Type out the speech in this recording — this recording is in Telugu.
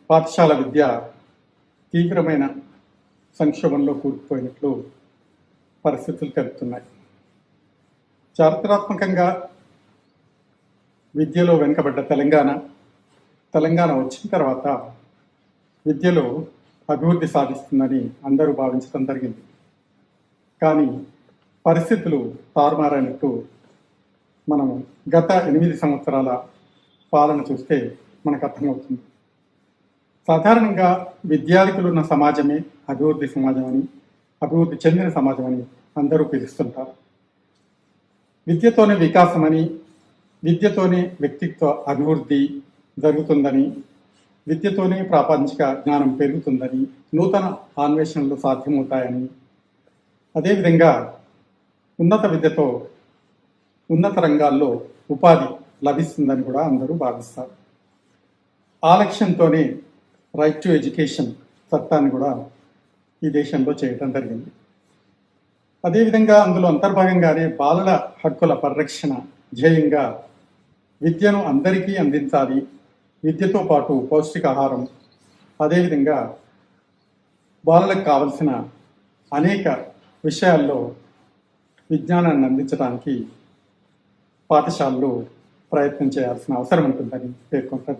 పాఠశాల విద్య తీవ్రమైన సంక్షోభంలో కూరుకుపోయినట్లు పరిస్థితులు తెలుపుతున్నాయి. చారిత్రాత్మకంగా విద్యలో వెనుకబడ్డ తెలంగాణ వచ్చిన తర్వాత విద్యలో అభివృద్ధి సాధిస్తుందని అందరూ భావించడం జరిగింది. కానీ పరిస్థితులు తారుమారైనట్టు మనం గత 8 సంవత్సరాల పాలన చూస్తే మనకు అర్థమవుతుంది. సాధారణంగా విద్యార్థులు ఉన్న సమాజమే అభివృద్ధి సమాజం అని, అభివృద్ధి చెందిన సమాజం అని అందరూ పిలుస్తుంటారు. విద్యతోనే వికాసమని, విద్యతోనే వ్యక్తిత్వ అభివృద్ధి జరుగుతుందని, విద్యతోనే ప్రాపంచిక జ్ఞానం పెరుగుతుందని, నూతన అన్వేషణలు సాధ్యమవుతాయని, అదేవిధంగా ఉన్నత విద్యతో ఉన్నత రంగాల్లో ఉపాధి లభిస్తుందని కూడా అందరూ భావిస్తారు. ఆ లక్ష్యంతోనే రైట్ టు ఎడ్యుకేషన్ చట్టాన్ని కూడా ఈ దేశంలో చేయటం జరిగింది. అదేవిధంగా అందులో అంతర్భాగంగానే బాలల హక్కుల పరిరక్షణ ధ్యేయంగా విద్యను అందరికీ అందించాలి, విద్యతో పాటు పౌష్టికాహారం, అదేవిధంగా బాలలకు కావలసిన అనేక విషయాల్లో విజ్ఞానాన్ని అందించడానికి పాఠశాలలు ప్రయత్నం చేయాల్సిన అవసరం ఉంటుందని పేర్కొంటారు.